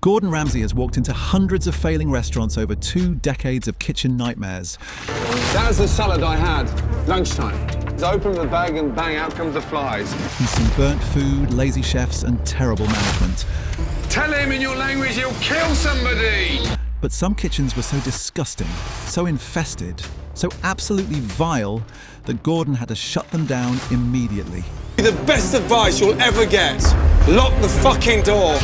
Gordon Ramsay has walked into hundreds of failing restaurants over 2 decades of kitchen nightmares. That was the salad I had. Lunchtime. I open the bag and bang, out comes the flies. He's seen burnt food, lazy chefs and terrible management. Tell him in your language he'll kill somebody! But some kitchens were so disgusting, so infested, so absolutely vile that Gordon had to shut them down immediately. The best advice you'll ever get. Lock the fucking door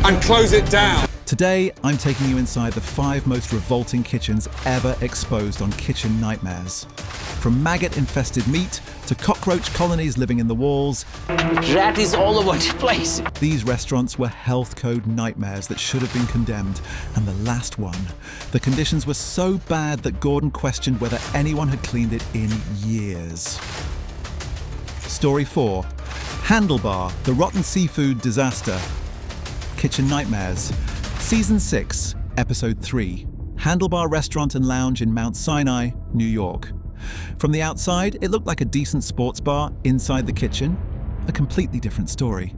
and close it down. Today, I'm taking you inside the 5 most revolting kitchens ever exposed on Kitchen Nightmares. From maggot-infested meat to cockroach colonies living in the walls, rat is all over the place. These restaurants were health code nightmares that should have been condemned. And the last one, the conditions were so bad that Gordon questioned whether anyone had cleaned it in years. Story 4. Handlebar, the rotten seafood disaster. Kitchen Nightmares. Season 6, Episode 3. Handlebar Restaurant and Lounge in Mount Sinai, New York. From the outside, it looked like a decent sports bar. Inside the kitchen, a completely different story.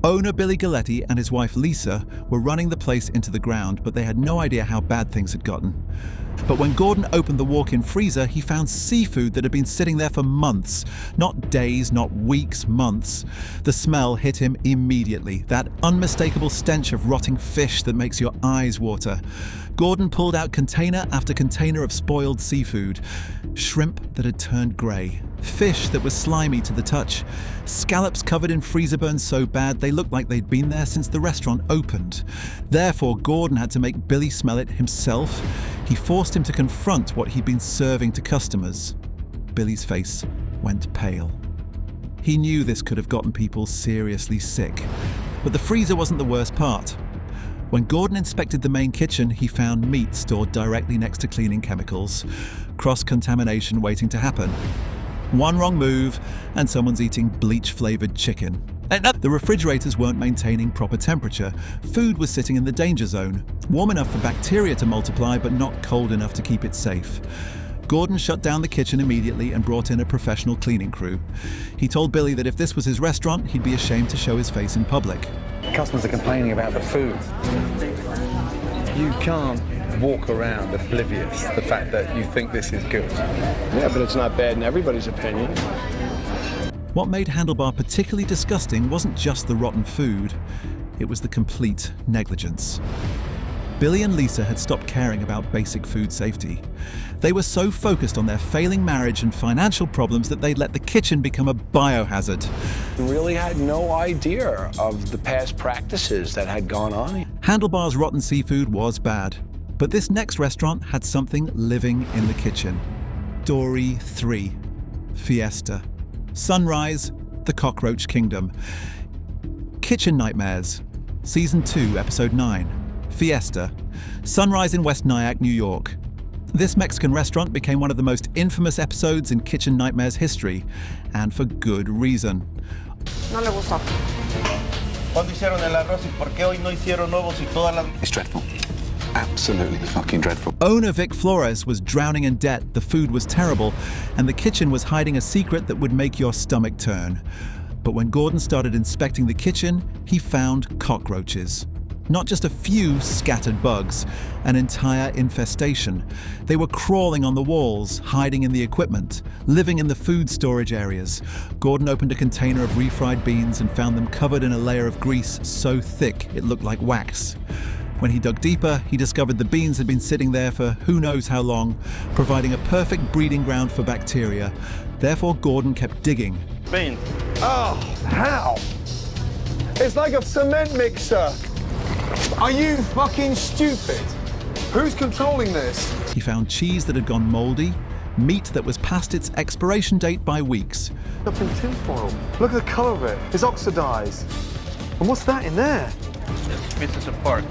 Owner Billy Galletti and his wife Lisa were running the place into the ground, but they had no idea how bad things had gotten. But when Gordon opened the walk-in freezer, he found seafood that had been sitting there for months. Not days, not weeks, months. The smell hit him immediately, that unmistakable stench of rotting fish that makes your eyes water. Gordon pulled out container after container of spoiled seafood. Shrimp that had turned grey. Fish that was slimy to the touch. Scallops covered in freezer burns so bad they looked like they'd been there since the restaurant opened. Therefore, Gordon had to make Billy smell it himself. He forced him to confront what he'd been serving to customers. Billy's face went pale. He knew this could have gotten people seriously sick. But the freezer wasn't the worst part. When Gordon inspected the main kitchen, he found meat stored directly next to cleaning chemicals. Cross-contamination waiting to happen. One wrong move, and someone's eating bleach-flavoured chicken. The refrigerators weren't maintaining proper temperature. Food was sitting in the danger zone, warm enough for bacteria to multiply, but not cold enough to keep it safe. Gordon shut down the kitchen immediately and brought in a professional cleaning crew. He told Billy that if this was his restaurant, he'd be ashamed to show his face in public. Customers are complaining about the food. You can't walk around oblivious to the fact that you think this is good. Yeah, but it's not bad in everybody's opinion. What made Handlebar particularly disgusting wasn't just the rotten food, it was the complete negligence. Billy and Lisa had stopped caring about basic food safety. They were so focused on their failing marriage and financial problems that they'd let the kitchen become a biohazard. Really had no idea of the past practices that had gone on. Handlebar's rotten seafood was bad, but this next restaurant had something living in the kitchen. Story 3. Fiesta. Sunrise, the Cockroach Kingdom. Kitchen Nightmares. Season 2, Episode 9. Fiesta. Sunrise in West Nyack, New York. This Mexican restaurant became one of the most infamous episodes in Kitchen Nightmares history, and for good reason. No le gustó. It's dreadful. Absolutely fucking dreadful. Owner Vic Flores was drowning in debt, the food was terrible, and the kitchen was hiding a secret that would make your stomach turn. But when Gordon started inspecting the kitchen, he found cockroaches. Not just a few scattered bugs, an entire infestation. They were crawling on the walls, hiding in the equipment, living in the food storage areas. Gordon opened a container of refried beans and found them covered in a layer of grease so thick it looked like wax. When he dug deeper, he discovered the beans had been sitting there for who knows how long, providing a perfect breeding ground for bacteria. Therefore, Gordon kept digging. Bean. Oh, how? It's like a cement mixer. Are you fucking stupid? Who's controlling this? He found cheese that had gone moldy, meat that was past its expiration date by weeks. Up in tinfoil. Look at the colour of it. It's oxidized. And what's that in there? Pieces of pork.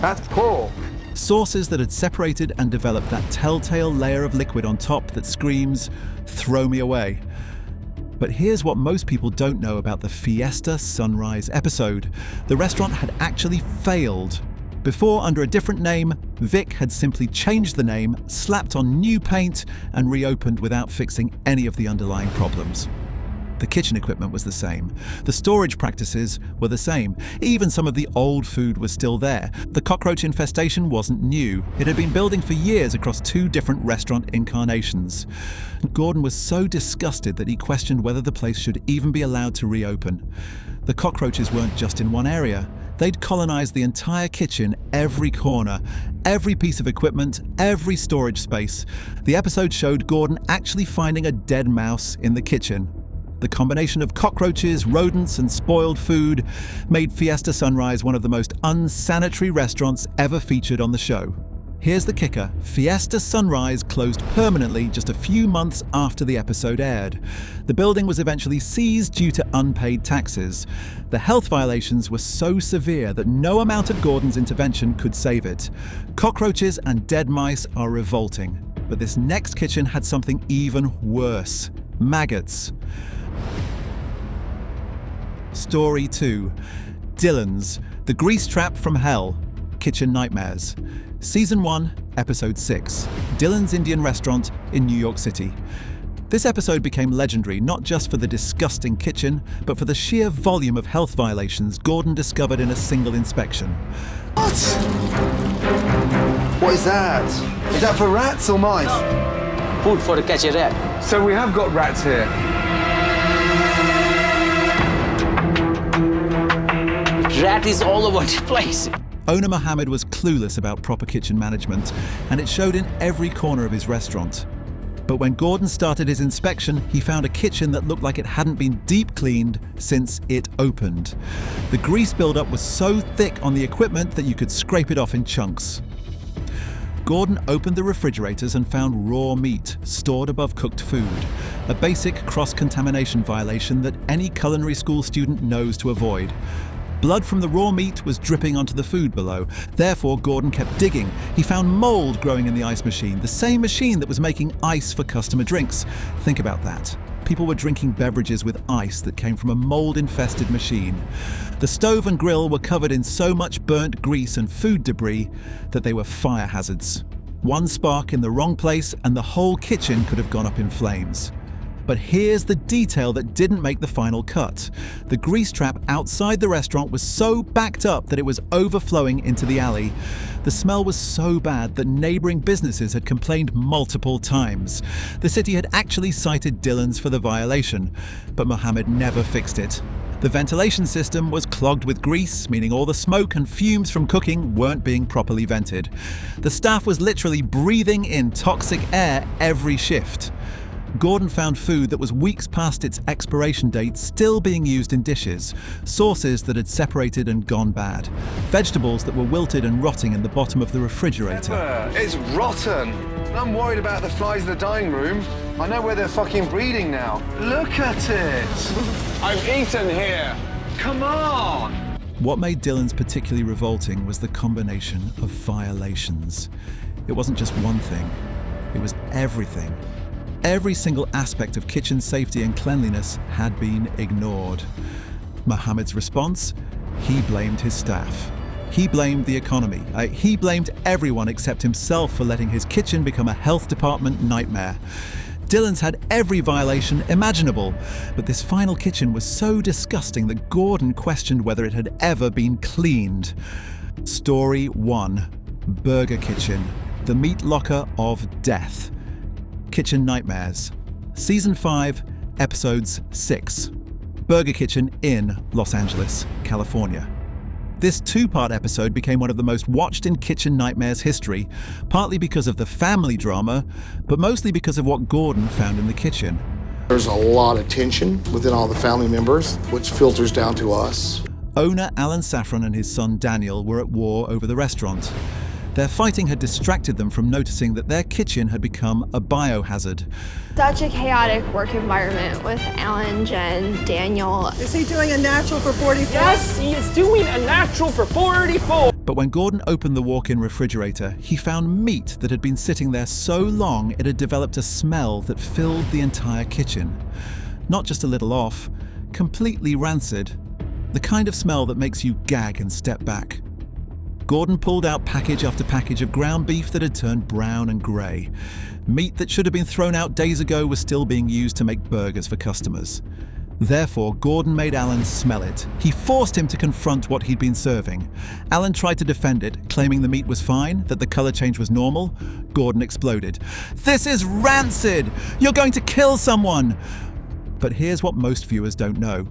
That's pork. Sauces that had separated and developed that telltale layer of liquid on top that screams, "Throw me away." But here's what most people don't know about the Fiesta Sunrise episode. The restaurant had actually failed. Before, under a different name, Vic had simply changed the name, slapped on new paint, and reopened without fixing any of the underlying problems. The kitchen equipment was the same. The storage practices were the same. Even some of the old food was still there. The cockroach infestation wasn't new. It had been building for years across 2 different restaurant incarnations. Gordon was so disgusted that he questioned whether the place should even be allowed to reopen. The cockroaches weren't just in one area. They'd colonized the entire kitchen, every corner, every piece of equipment, every storage space. The episode showed Gordon actually finding a dead mouse in the kitchen. The combination of cockroaches, rodents, and spoiled food made Fiesta Sunrise one of the most unsanitary restaurants ever featured on the show. Here's the kicker: Fiesta Sunrise closed permanently just a few months after the episode aired. The building was eventually seized due to unpaid taxes. The health violations were so severe that no amount of Gordon's intervention could save it. Cockroaches and dead mice are revolting, but this next kitchen had something even worse: maggots. Story 2. Dylan's, the grease trap from hell, kitchen nightmares. Season 1, Episode 6, Dylan's Indian Restaurant in New York City. This episode became legendary not just for the disgusting kitchen, but for the sheer volume of health violations Gordon discovered in a single inspection. What? What is that? Is that for rats or mice? Food for to catch a rat. So we have got rats here. Rat is all over the place. Owner Mohammed was clueless about proper kitchen management, and it showed in every corner of his restaurant. But when Gordon started his inspection, he found a kitchen that looked like it hadn't been deep cleaned since it opened. The grease buildup was so thick on the equipment that you could scrape it off in chunks. Gordon opened the refrigerators and found raw meat stored above cooked food, a basic cross-contamination violation that any culinary school student knows to avoid. Blood from the raw meat was dripping onto the food below. Therefore, Gordon kept digging. He found mold growing in the ice machine, the same machine that was making ice for customer drinks. Think about that. People were drinking beverages with ice that came from a mold-infested machine. The stove and grill were covered in so much burnt grease and food debris that they were fire hazards. One spark in the wrong place and the whole kitchen could have gone up in flames. But here's the detail that didn't make the final cut. The grease trap outside the restaurant was so backed up that it was overflowing into the alley. The smell was so bad that neighboring businesses had complained multiple times. The city had actually cited Dylan's for the violation, but Mohammed never fixed it. The ventilation system was clogged with grease, meaning all the smoke and fumes from cooking weren't being properly vented. The staff was literally breathing in toxic air every shift. Gordon found food that was weeks past its expiration date still being used in dishes, sauces that had separated and gone bad, vegetables that were wilted and rotting in the bottom of the refrigerator. It's rotten. I'm worried about the flies in the dining room. I know where they're fucking breeding now. Look at it. I've eaten here. Come on. What made Dylan's particularly revolting was the combination of violations. It wasn't just one thing, it was everything. Every single aspect of kitchen safety and cleanliness had been ignored. Mohammed's response? He blamed his staff. He blamed the economy. He blamed everyone except himself for letting his kitchen become a health department nightmare. Dylan's had every violation imaginable, but this final kitchen was so disgusting that Gordon questioned whether it had ever been cleaned. Story 1. Burger Kitchen, the meat locker of death. Kitchen Nightmares. Season 5, Episodes 6. Burger Kitchen in Los Angeles, California. This 2-part episode became one of the most watched in Kitchen Nightmares history, partly because of the family drama, but mostly because of what Gordon found in the kitchen. There's a lot of tension within all the family members, which filters down to us. Owner Alan Saffron and his son Daniel were at war over the restaurant. Their fighting had distracted them from noticing that their kitchen had become a biohazard. Such a chaotic work environment with Alan, Jen, Daniel. Is he doing a natural for 44? Yes, he is doing a natural for 44. But when Gordon opened the walk-in refrigerator, he found meat that had been sitting there so long it had developed a smell that filled the entire kitchen. Not just a little off, completely rancid. The kind of smell that makes you gag and step back. Gordon pulled out package after package of ground beef that had turned brown and grey. Meat that should have been thrown out days ago was still being used to make burgers for customers. Therefore, Gordon made Alan smell it. He forced him to confront what he'd been serving. Alan tried to defend it, claiming the meat was fine, that the color change was normal. Gordon exploded. "This is rancid! You're going to kill someone!" But here's what most viewers don't know.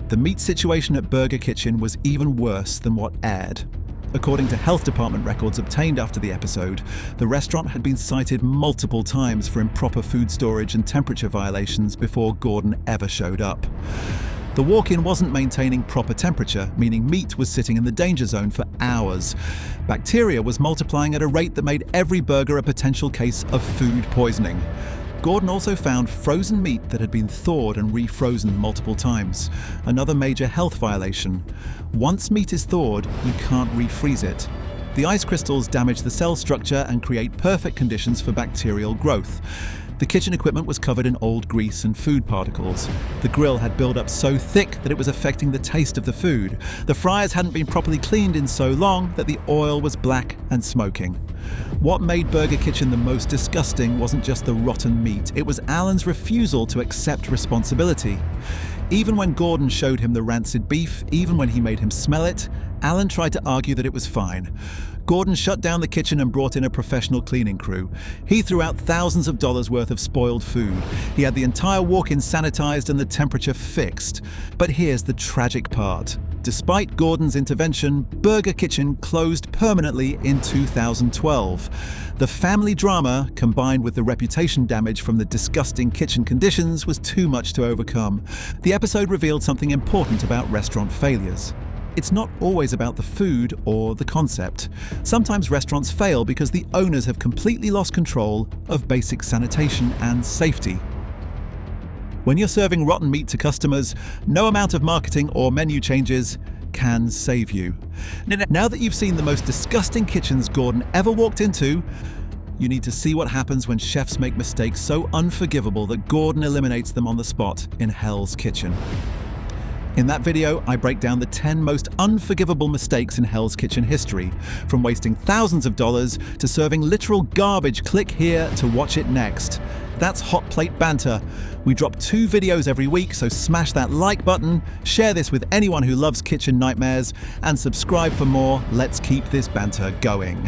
The meat situation at Burger Kitchen was even worse than what aired. According to health department records obtained after the episode, the restaurant had been cited multiple times for improper food storage and temperature violations before Gordon ever showed up. The walk-in wasn't maintaining proper temperature, meaning meat was sitting in the danger zone for hours. Bacteria was multiplying at a rate that made every burger a potential case of food poisoning. Gordon also found frozen meat that had been thawed and refrozen multiple times. Another major health violation. Once meat is thawed, you can't refreeze it. The ice crystals damage the cell structure and create perfect conditions for bacterial growth. The kitchen equipment was covered in old grease and food particles. The grill had built up so thick that it was affecting the taste of the food. The fryers hadn't been properly cleaned in so long that the oil was black and smoking. What made Burger Kitchen the most disgusting wasn't just the rotten meat, it was Alan's refusal to accept responsibility. Even when Gordon showed him the rancid beef, even when he made him smell it, Alan tried to argue that it was fine. Gordon shut down the kitchen and brought in a professional cleaning crew. He threw out thousands of dollars worth of spoiled food. He had the entire walk-in sanitized and the temperature fixed. But here's the tragic part. Despite Gordon's intervention, Burger Kitchen closed permanently in 2012. The family drama, combined with the reputation damage from the disgusting kitchen conditions, was too much to overcome. The episode revealed something important about restaurant failures. It's not always about the food or the concept. Sometimes restaurants fail because the owners have completely lost control of basic sanitation and safety. When you're serving rotten meat to customers, no amount of marketing or menu changes can save you. Now that you've seen the most disgusting kitchens Gordon ever walked into, you need to see what happens when chefs make mistakes so unforgivable that Gordon eliminates them on the spot in Hell's Kitchen. In that video, I break down the 10 most unforgivable mistakes in Hell's Kitchen history, from wasting thousands of dollars to serving literal garbage. Click here to watch it next. That's Hot Plate Banter. We drop 2 videos every week, so smash that like button, share this with anyone who loves kitchen nightmares, and subscribe for more. Let's keep this banter going.